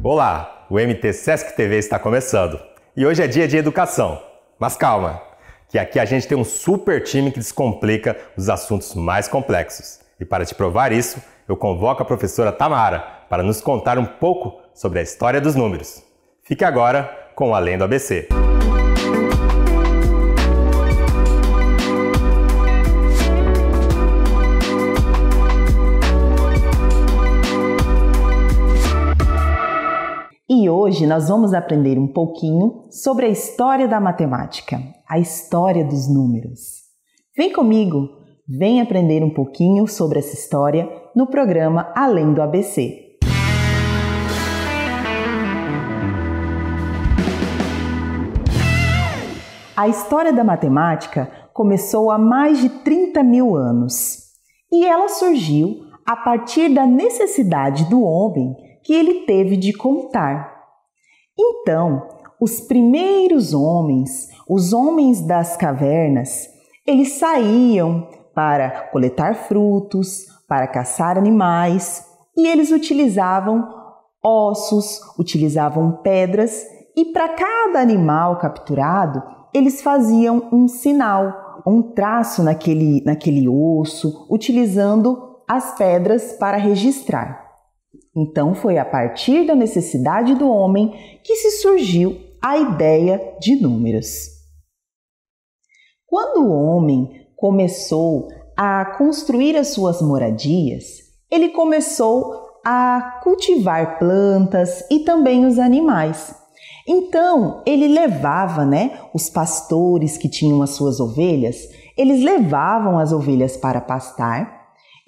Olá, o MT Sesc TV está começando e hoje é dia de educação. Mas calma, que aqui a gente tem um super time que descomplica os assuntos mais complexos. E para te provar isso, eu convoco a professora Tamara para nos contar um pouco sobre a história dos números. Fique agora com o Além do ABC. E hoje nós vamos aprender um pouquinho sobre a história da matemática, a história dos números. Vem comigo, vem aprender um pouquinho sobre essa história no programa Além do ABC. A história da matemática começou há mais de 30 mil anos e ela surgiu a partir da necessidade do homem que ele teve de contar. Então, os primeiros homens, os homens das cavernas, eles saíam para coletar frutos, para caçar animais, e eles utilizavam ossos, utilizavam pedras, e para cada animal capturado, eles faziam um sinal, um traço naquele osso, utilizando as pedras para registrar. Então, foi a partir da necessidade do homem que se surgiu a ideia de números. Quando o homem começou a construir as suas moradias, ele começou a cultivar plantas e também os animais. Então, ele levava, os pastores que tinham as suas ovelhas, eles levavam as ovelhas para pastar.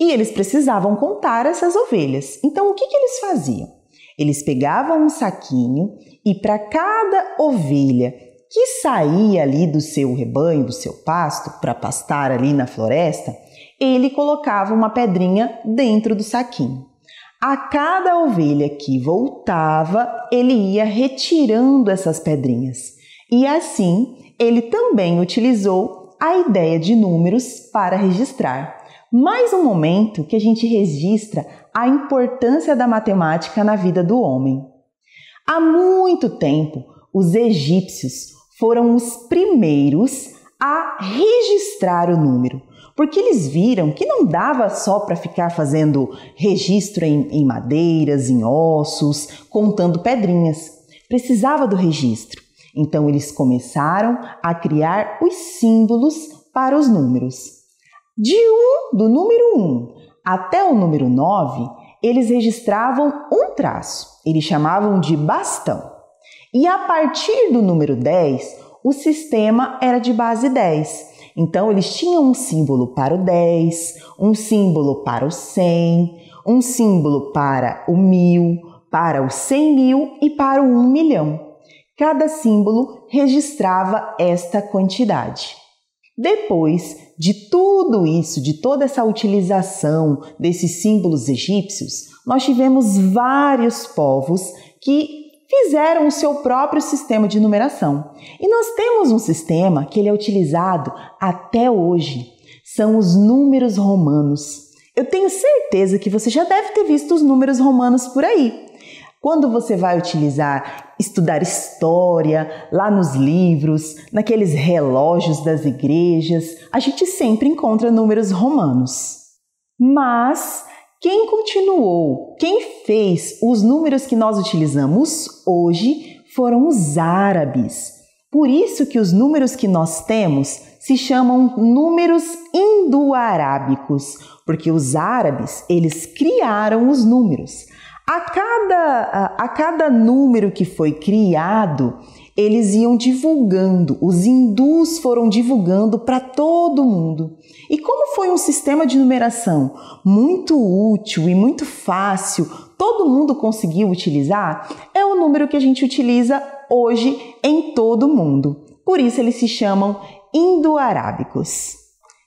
E eles precisavam contar essas ovelhas. Então, o que eles faziam? Eles pegavam um saquinho e para cada ovelha que saía ali do seu rebanho, do seu pasto, para pastar ali na floresta, ele colocava uma pedrinha dentro do saquinho. A cada ovelha que voltava, ele ia retirando essas pedrinhas. E assim, ele também utilizou a ideia de números para registrar. Mais um momento que a gente registra a importância da matemática na vida do homem. Há muito tempo, os egípcios foram os primeiros a registrar o número, porque eles viram que não dava só para ficar fazendo registro em madeiras, em ossos, contando pedrinhas. Precisava do registro. Então, eles começaram a criar os símbolos para os números. Do número 1 até o número 9, eles registravam um traço, eles chamavam de bastão. E a partir do número 10, o sistema era de base 10. Então, eles tinham um símbolo para o 10, um símbolo para o 100, um símbolo para o 1000, para o 100 mil e para o 1 milhão. Cada símbolo registrava esta quantidade. Depois de tudo isso, de toda essa utilização desses símbolos egípcios, nós tivemos vários povos que fizeram o seu próprio sistema de numeração. E nós temos um sistema que ele é utilizado até hoje. São os números romanos. Eu tenho certeza que você já deve ter visto os números romanos por aí. Quando você vai estudar história, lá nos livros, naqueles relógios das igrejas, a gente sempre encontra números romanos. Mas quem fez os números que nós utilizamos hoje foram os árabes. Por isso que os números que nós temos se chamam números indo-arábicos, porque os árabes, eles criaram os números. A cada número que foi criado, eles iam divulgando, os hindus foram divulgando para todo mundo. E como foi um sistema de numeração muito útil e muito fácil, todo mundo conseguiu utilizar, é o número que a gente utiliza hoje em todo o mundo. Por isso eles se chamam indo-arábicos.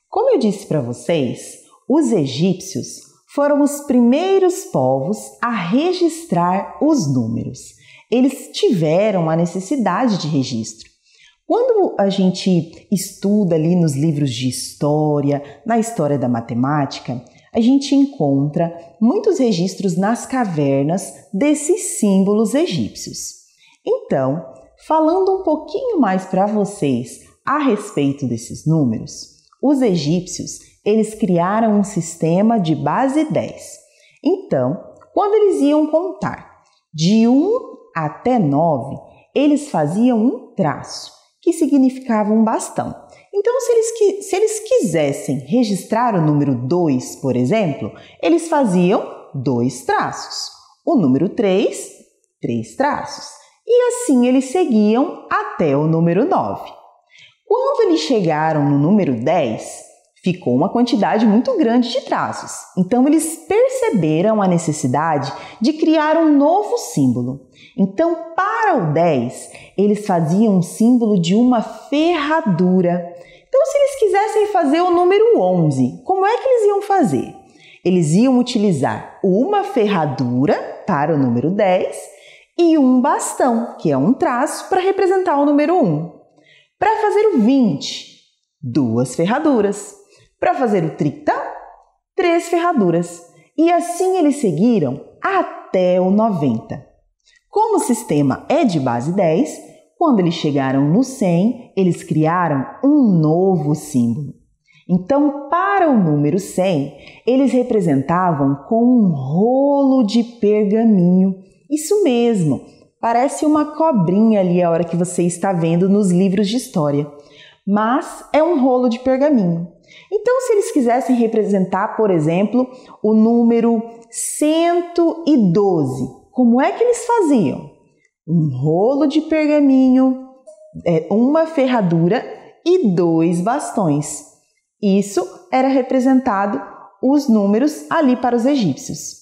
Como eu disse para vocês, os egípcios foram os primeiros povos a registrar os números. Eles tiveram a necessidade de registro. Quando a gente estuda ali nos livros de história, na história da matemática, a gente encontra muitos registros nas cavernas desses símbolos egípcios. Então, falando um pouquinho mais para vocês a respeito desses números, os egípcios, eles criaram um sistema de base 10. Então, quando eles iam contar de 1 até 9, eles faziam um traço, que significava um bastão. Então, se eles quisessem registrar o número 2, por exemplo, eles faziam 2 traços. O número 3, 3 traços. E assim eles seguiam até o número 9. Quando eles chegaram no número 10, ficou uma quantidade muito grande de traços. Então, eles perceberam a necessidade de criar um novo símbolo. Então, para o 10, eles faziam um símbolo de uma ferradura. Então, se eles quisessem fazer o número 11, como é que eles iam fazer? Eles iam utilizar uma ferradura para o número 10 e um bastão, que é um traço, para representar o número 1. Para fazer o 20, 2 ferraduras. Para fazer o 30, 3 ferraduras. E assim eles seguiram até o 90. Como o sistema é de base 10, quando eles chegaram no 100, eles criaram um novo símbolo. Então, para o número 100, eles representavam com um rolo de pergaminho. Isso mesmo, parece uma cobrinha ali a hora que você está vendo nos livros de história. Mas é um rolo de pergaminho. Então, se eles quisessem representar, por exemplo, o número 112, como é que eles faziam? Um rolo de pergaminho, uma ferradura e 2 bastões. Isso era representado os números ali para os egípcios.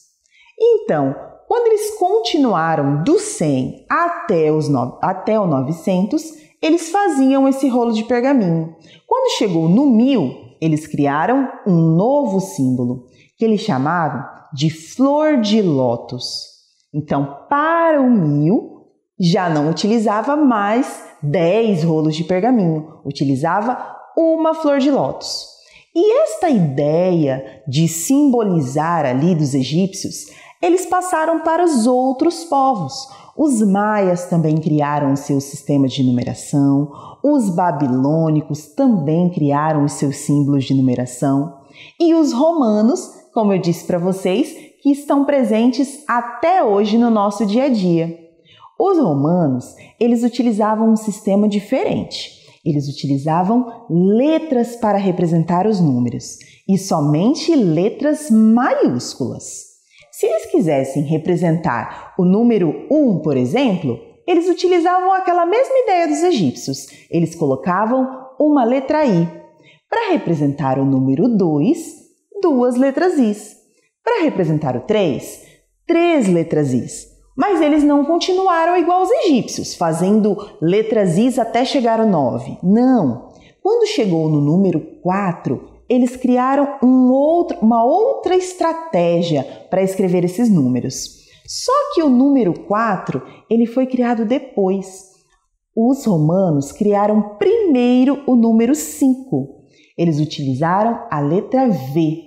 Então, quando eles continuaram do 100 até o 900, eles faziam esse rolo de pergaminho. Quando chegou no 1000, eles criaram um novo símbolo, que eles chamavam de flor de lótus. Então, para o 1000, já não utilizava mais 10 rolos de pergaminho, utilizava uma flor de lótus. E esta ideia de simbolizar ali dos egípcios, eles passaram para os outros povos. Os maias também criaram o seu sistema de numeração, os babilônicos também criaram os seus símbolos de numeração e os romanos, como eu disse para vocês, que estão presentes até hoje no nosso dia a dia. Os romanos, eles utilizavam um sistema diferente. Eles utilizavam letras para representar os números e somente letras maiúsculas. Se eles quisessem representar o número 1, por exemplo, eles utilizavam aquela mesma ideia dos egípcios. Eles colocavam uma letra I. Para representar o número 2, 2 letras Is. Para representar o 3, 3 letras Is. Mas eles não continuaram igual aos egípcios, fazendo letras Is até chegar ao 9. Não! Quando chegou no número 4, eles criaram uma outra estratégia para escrever esses números. Só que o número 4, ele foi criado depois. Os romanos criaram primeiro o número 5. Eles utilizaram a letra V.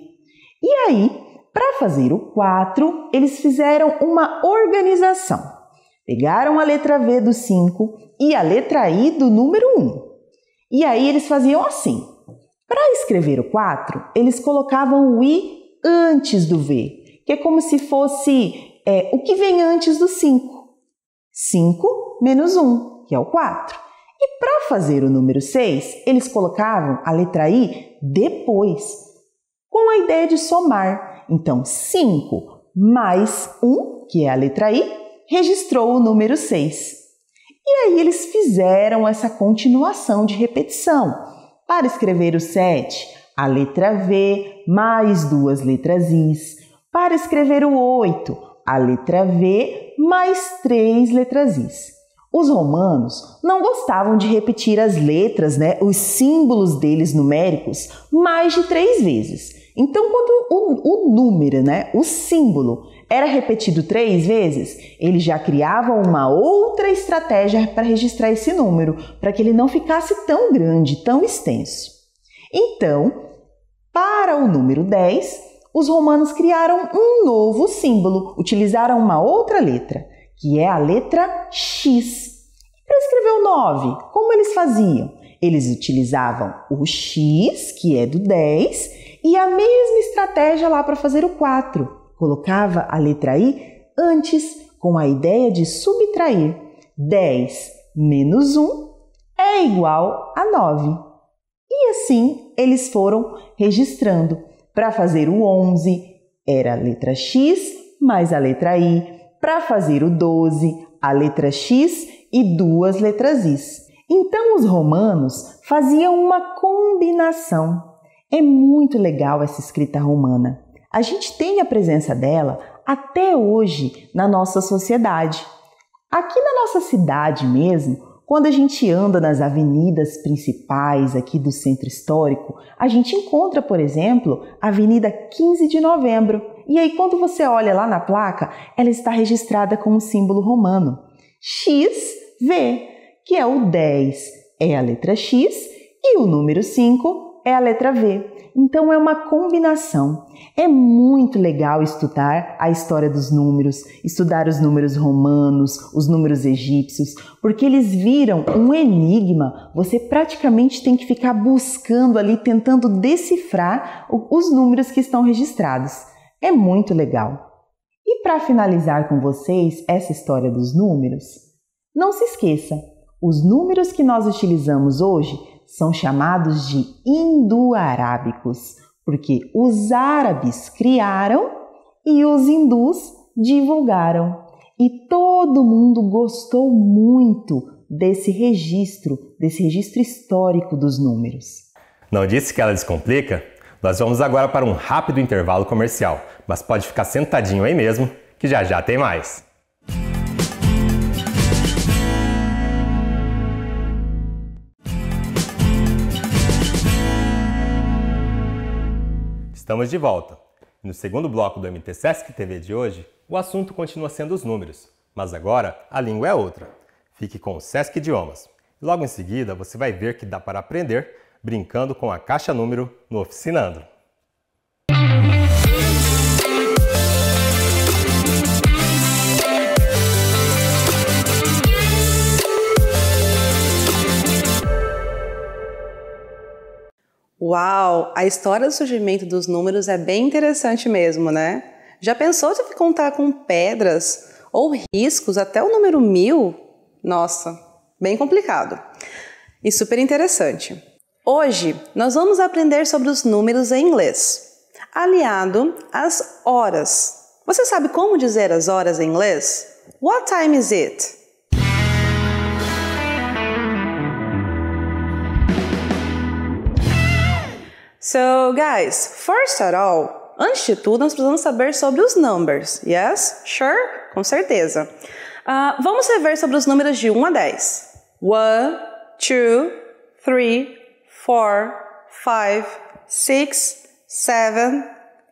E aí, para fazer o 4, eles fizeram uma organização. Pegaram a letra V do 5 e a letra I do número 1. E aí eles faziam assim. Para escrever o 4, eles colocavam o I antes do V, que é como se fosse o que vem antes do 5. 5 menos 1, que é o 4. E para fazer o número 6, eles colocavam a letra I depois, com a ideia de somar. Então, 5 mais 1, que é a letra I, registrou o número 6. E aí eles fizeram essa continuação de repetição. Para escrever o 7, a letra V mais 2 letras Is. Para escrever o 8, a letra V mais 3 letras Is. Os romanos não gostavam de repetir as letras, os símbolos deles numéricos, mais de 3 vezes. Então, quando o número, o símbolo, era repetido 3 vezes, eles já criavam uma outra estratégia para registrar esse número, para que ele não ficasse tão grande, tão extenso. Então, para o número 10, os romanos criaram um novo símbolo, utilizaram uma outra letra, que é a letra X. Para escrever o 9, como eles faziam? Eles utilizavam o X, que é do 10, e a mesma estratégia lá para fazer o 4. Colocava a letra I antes, com a ideia de subtrair. 10 menos 1 é igual a 9. E assim eles foram registrando. Para fazer o 11, era a letra X mais a letra I. Para fazer o 12, a letra X e 2 letras Is. Então os romanos faziam uma combinação. É muito legal essa escrita romana. A gente tem a presença dela até hoje na nossa sociedade. Aqui na nossa cidade mesmo, quando a gente anda nas avenidas principais aqui do centro histórico, a gente encontra, por exemplo, a Avenida 15 de Novembro. E aí, quando você olha lá na placa, ela está registrada com o símbolo romano XV, que é o 10 é a letra X e o número 5 é a letra V. Então é uma combinação. É muito legal estudar a história dos números, estudar os números romanos, os números egípcios, porque eles viram um enigma. Você praticamente tem que ficar buscando ali, tentando decifrar os números que estão registrados. É muito legal. E para finalizar com vocês essa história dos números, não se esqueça, os números que nós utilizamos hoje são chamados de indo-arábicos, porque os árabes criaram e os hindus divulgaram. E todo mundo gostou muito desse registro histórico dos números. Não disse que ela descomplica? Nós vamos agora para um rápido intervalo comercial, mas pode ficar sentadinho aí mesmo, que já já tem mais. Estamos de volta. No segundo bloco do MT Sesc TV de hoje, o assunto continua sendo os números, mas agora a língua é outra. Fique com o Sesc Idiomas. Logo em seguida, você vai ver que dá para aprender brincando com a caixa número no Oficinando. Uau! A história do surgimento dos números é bem interessante mesmo, né? Já pensou se contar com pedras ou riscos até o número 1000? Nossa, bem complicado e super interessante. Hoje nós vamos aprender sobre os números em inglês, aliado às horas. Você sabe como dizer as horas em inglês? What time is it? So, guys, first of all, antes de tudo, nós precisamos saber sobre os numbers. Yes? Sure? Com certeza. Vamos rever sobre os números de 1 a 10. 1, 2, 3, 4, 5, 6, 7,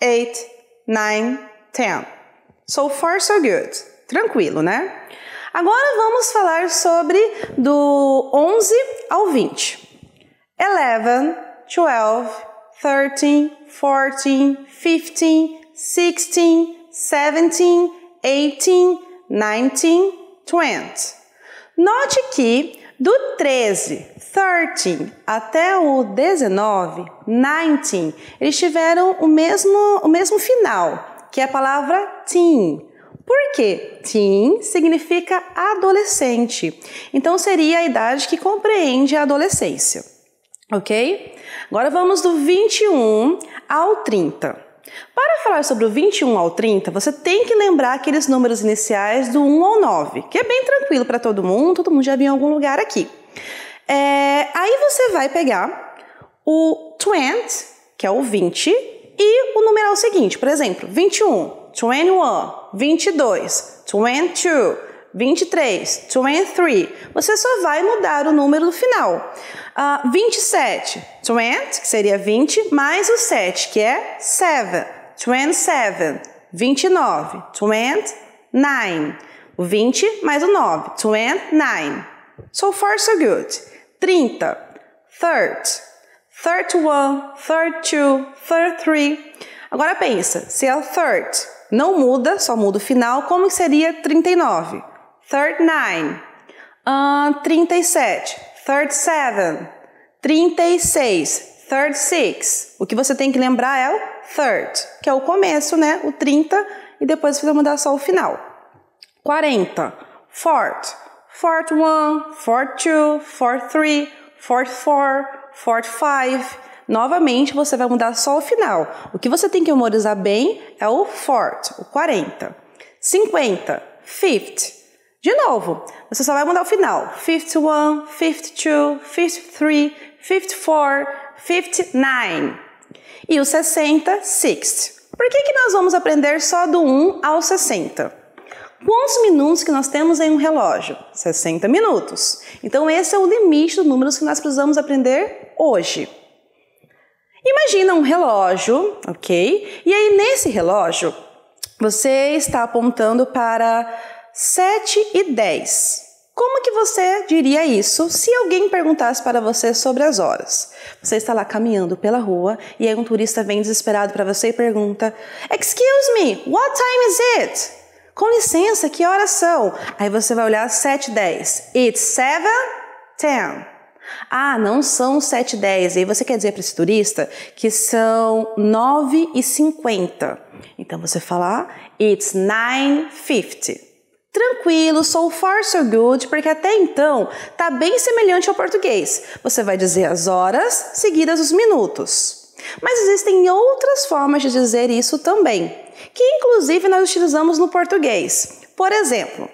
8, 9, 10. So far, so good. Tranquilo, né? Agora vamos falar sobre do 11 ao 20. 11, 12, 13, 14, 15, 16, 17, 18, 19, 20. Note que do 13, até o 19, eles tiveram o mesmo final, que é a palavra teen. Por quê? Teen significa adolescente. Então seria a idade que compreende a adolescência. Ok? Agora vamos do 21 ao 30. Para falar sobre o 21 ao 30, você tem que lembrar aqueles números iniciais do 1 ao 9, que é bem tranquilo para todo mundo já viu em algum lugar aqui. Aí você vai pegar o 20, que é o 20, e o numeral seguinte, por exemplo, 21, 21, 22, 22, 23, 23, você só vai mudar o número do final. 27, 20, que seria 20, mais o 7, que é 7, 27, 29. 29. O 20 mais o 9. 29. So far, so good. 30. 30. 31. 32. 33. Agora pensa, se é o 30 não muda, só muda o final, como seria 39? 39. 37. 37. 36. 36. O que você tem que lembrar é o third, que é o começo, né? O 30 e depois você vai mudar só o final. 40. 40. 41. 42. 43. 44. 45. Novamente, você vai mudar só o final. O que você tem que memorizar bem é o 40, o 40. 50. 50. De novo, você só vai mudar o final. 51, 52, 53, 54, 59. E o 60, 60. Por que nós vamos aprender só do 1 ao 60? Quantos minutos que nós temos em um relógio? 60 minutos. Então, esse é o limite dos números que nós precisamos aprender hoje. Imagina um relógio, ok? E aí, nesse relógio, você está apontando para 7:10. Como que você diria isso se alguém perguntasse para você sobre as horas? Você está lá caminhando pela rua e aí um turista vem desesperado para você e pergunta: Excuse me, what time is it? Com licença, que horas são? Aí você vai olhar 7:10. It's 7:10. Ah, não são 7:10. Aí você quer dizer para esse turista que são 9:50. Então você fala, it's 9:50. Tranquilo, so far so good, porque até então tá bem semelhante ao português. Você vai dizer as horas seguidas os minutos. Mas existem outras formas de dizer isso também, que inclusive nós utilizamos no português. Por exemplo,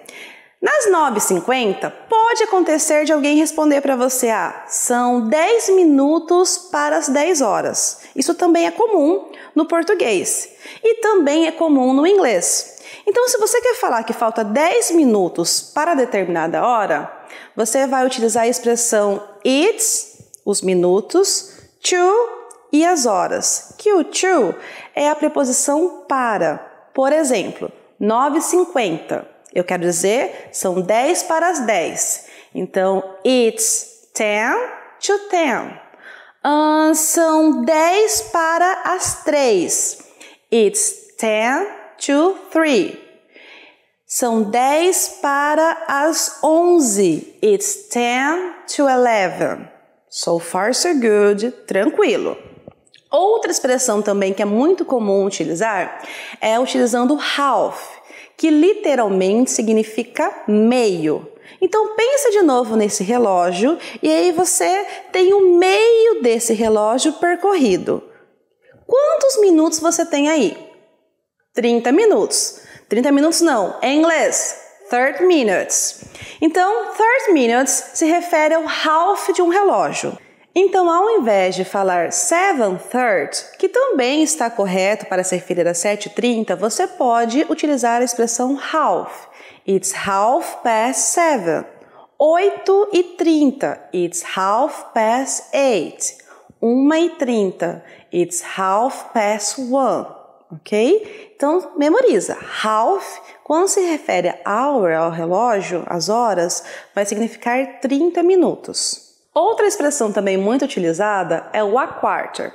nas 9:50, pode acontecer de alguém responder para você, são 10 minutos para as 10 horas. Isso também é comum no português e também é comum no inglês. Então, se você quer falar que falta 10 minutos para determinada hora, você vai utilizar a expressão it's, os minutos, to e as horas, que o to é a preposição para. Por exemplo, 9:50. Eu quero dizer, são 10 para as 10. Então, it's 10 to 10. São 10 para as 3. It's 10 to 3. São 10 para as 11. It's 10 to 11. So far, so good. Tranquilo. Outra expressão também que é muito comum utilizar é utilizando half, que literalmente significa meio. Então, pensa de novo nesse relógio e aí você tem o meio desse relógio percorrido. Quantos minutos você tem aí? 30 minutos. 30 minutos não, em inglês, 30 minutes. Então, 30 minutes se refere ao half de um relógio. Então, ao invés de falar 7:30, que também está correto para se referir a 7:30, você pode utilizar a expressão half. It's 7:30. 8:30. It's 8:30. 1:30. It's 1:30. Ok? Então, memoriza. Half, quando se refere a hour, ao relógio, as horas, vai significar 30 minutos. Outra expressão também muito utilizada é o a quarter,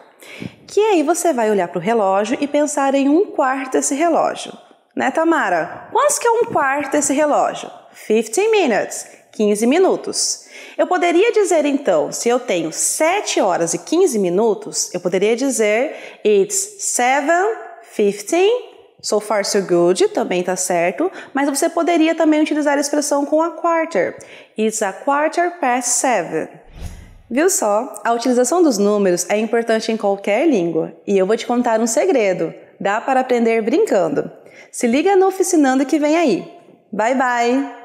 que aí você vai olhar para o relógio e pensar em um quarto desse relógio. Né, Tamara? Quantos que é um quarto desse relógio? 15 minutes, 15 minutos. Eu poderia dizer então, se eu tenho 7 horas e 15 minutos, eu poderia dizer it's 7:15. So far so good, também está certo, mas você poderia também utilizar a expressão com a quarter. It's 7:15. Viu só? A utilização dos números é importante em qualquer língua. E eu vou te contar um segredo. Dá para aprender brincando. Se liga no Oficinando que vem aí. Bye, bye!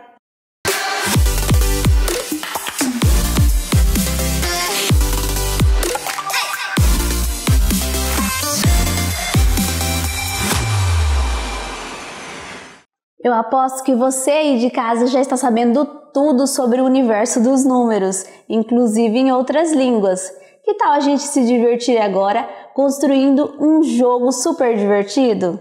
Eu aposto que você aí de casa já está sabendo tudo sobre o universo dos números, inclusive em outras línguas. Que tal a gente se divertir agora construindo um jogo super divertido?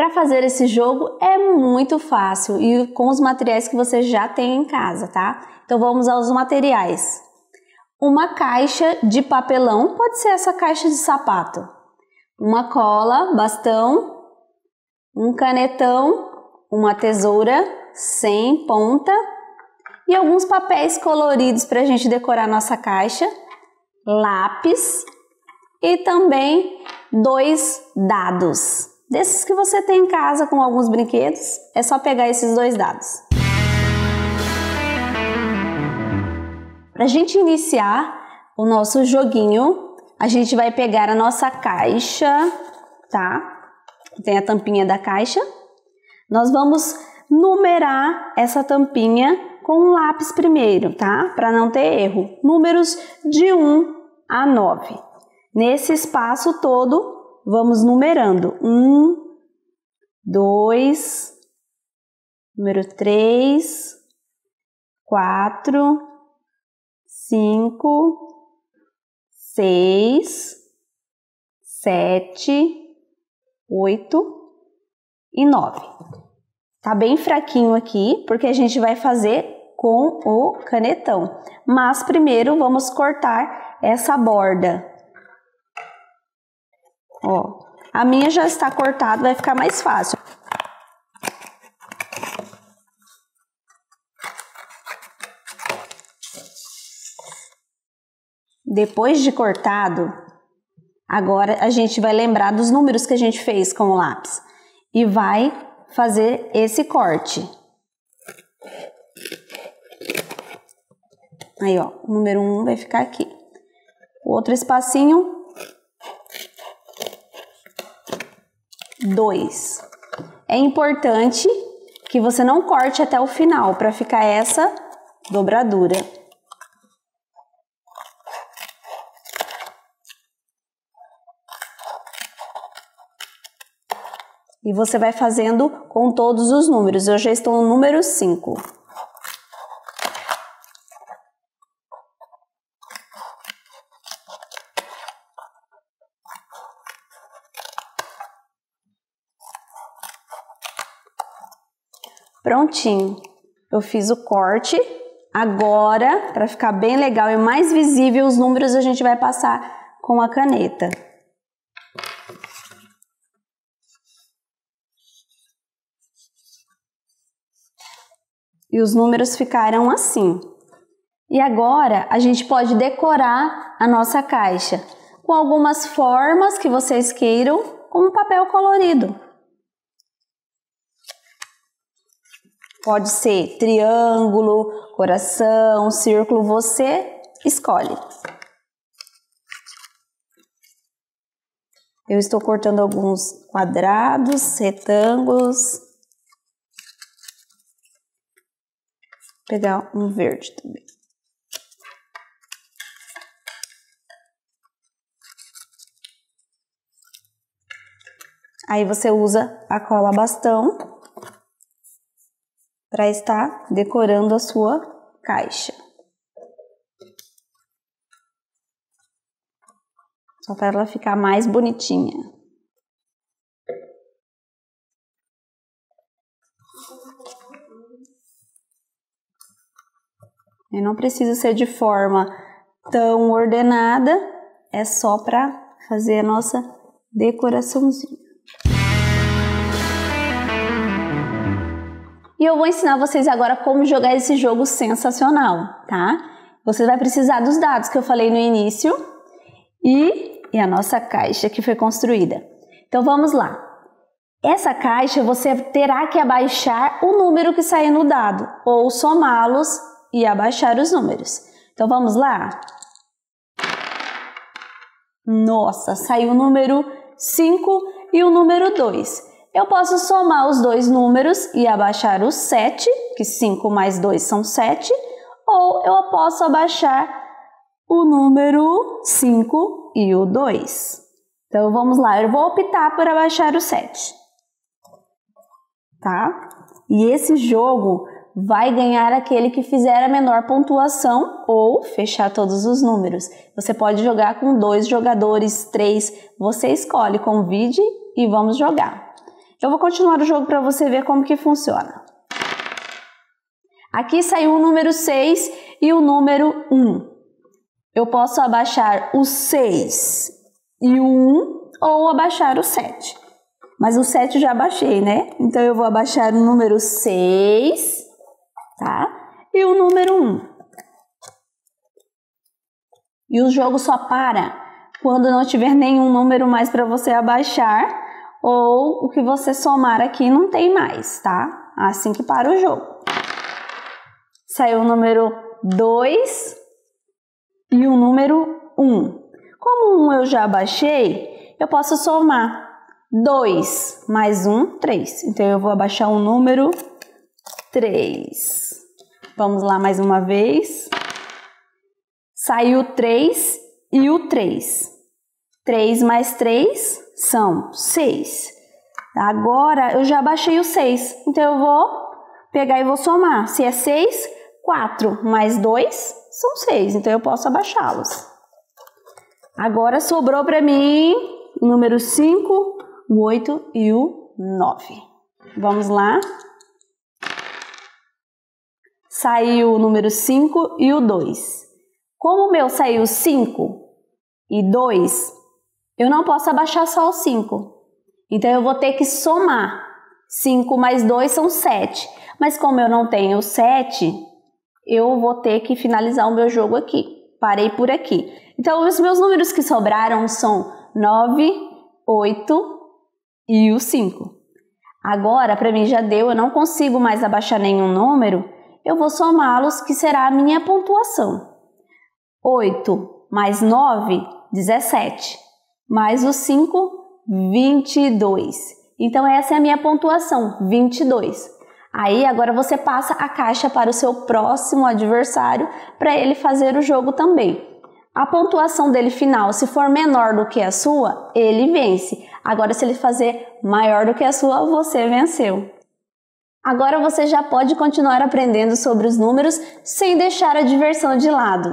Para fazer esse jogo é muito fácil e com os materiais que você já tem em casa, tá? Então vamos aos materiais. Uma caixa de papelão, pode ser essa caixa de sapato. Uma cola, bastão, um canetão, uma tesoura sem ponta e alguns papéis coloridos para a gente decorar nossa caixa, lápis e também 2 dados. Desses que você tem em casa com alguns brinquedos, é só pegar esses 2 dados. Para a gente iniciar o nosso joguinho, a gente vai pegar a nossa caixa, tá? Tem a tampinha da caixa. Nós vamos numerar essa tampinha com um lápis primeiro, tá? Para não ter erro. Números de 1 a 9. Nesse espaço todo, vamos numerando. 1, 2, número 3, 4, 5, 6, 7, 8 e 9. Tá bem fraquinho aqui, porque a gente vai fazer com o canetão. Mas primeiro vamos cortar essa borda. Ó, a minha já está cortada, vai ficar mais fácil. Depois de cortado, agora a gente vai lembrar dos números que a gente fez com o lápis e vai fazer esse corte. Aí, ó, o número 1 vai ficar aqui. O outro espacinho, 2. É importante que você não corte até o final para ficar essa dobradura. E você vai fazendo com todos os números. Eu já estou no número 5. Prontinho. Eu fiz o corte. Agora, para ficar bem legal e mais visível os números, a gente vai passar com a caneta. E os números ficaram assim. E agora a gente pode decorar a nossa caixa com algumas formas que vocês queiram, como papel colorido. Pode ser triângulo, coração, círculo, você escolhe. Eu estou cortando alguns quadrados, retângulos. Vou pegar um verde também. Aí você usa a cola bastão para estar decorando a sua caixa. Só para ela ficar mais bonitinha. E não precisa ser de forma tão ordenada, é só para fazer a nossa decoraçãozinha. E eu vou ensinar vocês agora como jogar esse jogo sensacional, tá? Você vai precisar dos dados que eu falei no início e a nossa caixa que foi construída. Então vamos lá. Essa caixa você terá que abaixar o número que sair no dado ou somá-los e abaixar os números. Então vamos lá? Nossa, saiu o número 5 e o número 2. Eu posso somar os dois números e abaixar o 7, que 5 mais 2 são 7, ou eu posso abaixar o número 5 e o 2. Então vamos lá, eu vou optar por abaixar o 7. Tá? E esse jogo vai ganhar aquele que fizer a menor pontuação ou fechar todos os números. Você pode jogar com 2 jogadores, 3, você escolhe, convide e vamos jogar. Eu vou continuar o jogo para você ver como que funciona. Aqui saiu o número 6 e o número 1. Eu posso abaixar o 6 e o 1 ou abaixar o 7. Mas o 7 eu já abaixei, né? Então eu vou abaixar o número 6, tá? E o número 1. E o jogo só para quando não tiver nenhum número mais para você abaixar ou o que você somar aqui não tem mais, tá? Assim que para o jogo. Saiu o número 2 e o número 1. Como o 1 eu já abaixei, eu posso somar 2 mais 1, 3. Então eu vou abaixar o número 3. Vamos lá mais uma vez. Saiu o 3 e o 3. 3 mais 3 são 6. Agora eu já abaixei o 6. Então eu vou pegar e vou somar. Se é 6, 4 mais 2 são 6. Então eu posso abaixá-los. Agora sobrou para mim o número 5, o 8 e o 9. Vamos lá. Saiu o número 5 e o 2. Como o meu saiu 5 e 2, eu não posso abaixar só o 5. Então eu vou ter que somar. 5 mais 2 são 7. Mas como eu não tenho 7, eu vou ter que finalizar o meu jogo aqui. Parei por aqui. Então os meus números que sobraram são 9, 8 e o 5. Agora, para mim já deu, eu não consigo mais abaixar nenhum número. Eu vou somá-los, que será a minha pontuação. 8 mais 9, 17. Mais o 5, 22. Então essa é a minha pontuação, 22. Aí agora você passa a caixa para o seu próximo adversário para ele fazer o jogo também. A pontuação dele final, se for menor do que a sua, ele vence. Agora se ele fazer maior do que a sua, você venceu. Agora você já pode continuar aprendendo sobre os números sem deixar a diversão de lado.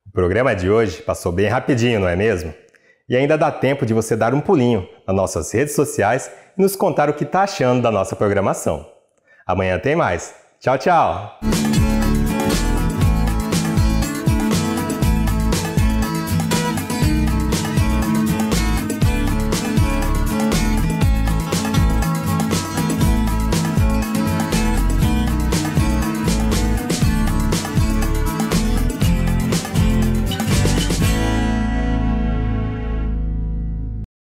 O programa de hoje passou bem rapidinho, não é mesmo? E ainda dá tempo de você dar um pulinho nas nossas redes sociais e nos contar o que está achando da nossa programação. Amanhã tem mais. Tchau, tchau!